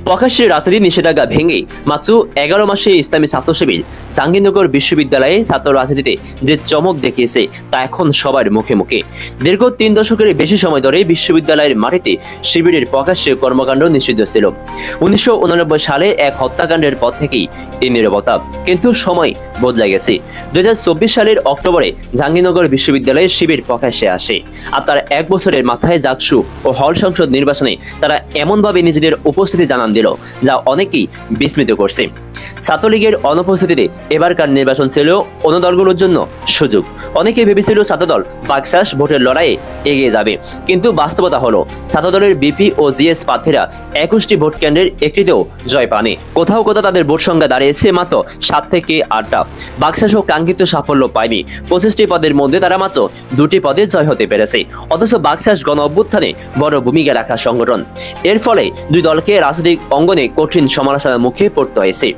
প্রকাশ্যে রাজনীতি নিষেধাজ্ঞা ভেঙে মাত্র 11 মাসে ইসলামী ছাত্র শিবির জাহাঙ্গীরনগর বিশ্ববিদ্যালয়ে ছাত্র রাজনীতিতে যে চমক দেখিয়েছে তা এখন সবার মুখে মুখে। দীর্ঘ 3 দশকের বেশি সময় ধরে বিশ্ববিদ্যালয়ের মাটিতে শিবিরের প্রকাশ্যে কর্মকাণ্ড নিষিদ্ধ ছিল। 1989 সালে এক হত্যাকাণ্ডের পর থেকেই এই নীরবতা, কিন্তু সময় বদলে গেছে। 2024 সালের অক্টোবরে জাহাঙ্গীরনগর বিশ্ববিদ্যালয়ে শিবির প্রকাশ্যে আসে। আর তার 1 বছরের মাথায় জাকসু ও হল সংসদ নির্বাচনে তারা এমনভাবে নিজেদের উপস্থিতি জানান দিল যা অনেকেই বিস্মিত করছে। ছাত্রলীগের অনুপস্থিতিতে এবারকার নির্বাচন ছিল অন্য দলগুলোর জন্য সুযোগ। অনেকেই ভেবেছিল ছাত্রদল বাকশাস ভোটের লড়াইয়ে এগিয়ে যাবে, কিন্তু বাস্তবতা হলো ছাত্রদলের বিপি ও জিএস প্রার্থীরা 21টি ভোট কেন্দ্রের একটিতেও জয় পায়নি। কোথাও কোথাও তাদের ভোট সংখ্যা দাঁড়িয়েছে মাত্র 7 থেকে 8টা। বাকশাসও কাঙ্ক্ষিত সাফল্য পায়নি। 25টি পদের মধ্যে তারা মাত্র 2টি পদে জয় হতে পেরেছে। অথচ বাকশাস গণ অভ্যুত্থানে বড় ভূমিকা রাখা সংগঠন। এর ফলে দুই দলকে রাজনৈতিক অঙ্গনে কঠিন সমালোচনার মুখে পড়তে হয়েছে।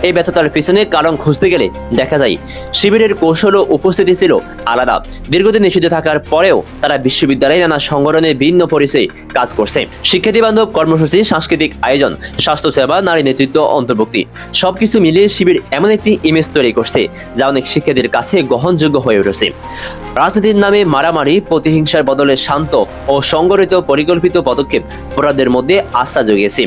এই ব্যর্থতার পিছনে কারণ খুঁজতে গেলে দেখা যায় শিবিরের কৌশল ও উপস্থিতি ছিল আলাদা। দীর্ঘদিন নিষিদ্ধ থাকার পরেও তারা বিশ্ববিদ্যালয়ে নানা সংগঠনের ভিন্ন পরিচয়ে কাজ করছে। শিক্ষার্থী বান্ধব কর্মসূচি, সাংস্কৃতিক আয়োজন, স্বাস্থ্যসেবা, নারী নেতৃত্ব, অন্তর্ভুক্তি সবকিছু মিলিয়ে শিবির এমন একটি ইমেজ তৈরি করছে যা অনেক শিক্ষার্থীর কাছে গ্রহণযোগ্য হয়ে উঠেছে। রাজনীতির নামে মারামারি, প্রতিহিংসার বদলে শান্ত ও সংগঠিত পরিকল্পিত পদক্ষেপ ভোটারদের মধ্যে আস্থা জুগিয়েছে।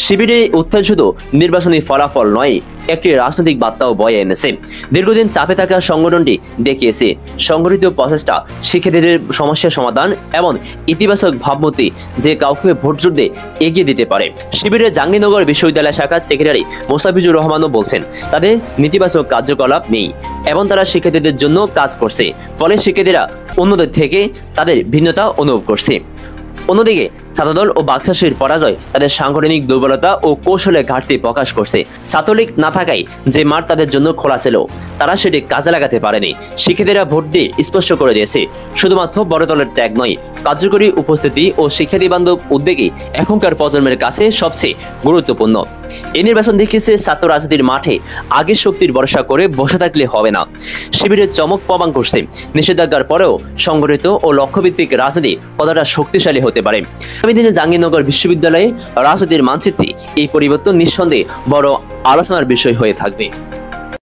শিবিরের উত্থান শুধু নির্বাচনী ফলাফল নয়, একটি রাজনৈতিক বার্তাও বয়ে এনেছে। দীর্ঘদিন চাপে থাকা সংগঠনটি দেখিয়েছে সংগঠিত প্রচেষ্টা, শিক্ষার্থীদের সমস্যার সমাধান এবং ইতিবাচক ভাবমূর্তি যে কাউকে ভোট যুদ্ধে এগিয়ে দিতে পারে। শিবিরের জাহাঙ্গীরনগর বিশ্ববিদ্যালয় শাখার সেক্রেটারি মোস্তাফিজুর রহমানও বলছেন তাদের নেতিবাচক কার্যকলাপ নেই এবং তারা শিক্ষার্থীদের জন্য কাজ করছে, ফলে শিক্ষার্থীরা অন্যদের থেকে তাদের ভিন্নতা অনুভব করছে। অন্যদিকে ছাত্রদল ও বাকশাসের পরাজয় তাদের সাংগঠনিক দুর্বলতা ও কৌশলে ঘাটতি প্রকাশ করছে। ছাত্রলীগ না থাকায় যে মাঠ তাদের জন্য খোলা ছিল তারা সেটি কাজে লাগাতে পারেনি। শিক্ষার্থীরা ভোট দিয়ে স্পষ্ট করে দিয়েছে শুধুমাত্র বড় দলের ত্যাগ নয়, কার্যকরী উপস্থিতি ও শিক্ষার্থী বান্ধব উদ্যোগই এখনকার প্রজন্মের কাছে সবচেয়ে গুরুত্বপূর্ণ। এই নির্বাচন দেখিয়েছে ছাত্র রাজনীতির মাঠে আগের শক্তির ভরসা করে বসে থাকলে হবে না। শিবিরের চমক প্রমাণ করছে নিষেধাজ্ঞার পরেও সংগঠিত ও লক্ষ্যভিত্তিক রাজনীতি কতটা শক্তিশালী হতে পারে। আগামী দিনে জাহাঙ্গীরনগর বিশ্ববিদ্যালয়ে রাজনীতির মানচিত্রে এই পরিবর্তন নিঃসন্দেহে বড় আলোচনার বিষয় হয়ে থাকবে।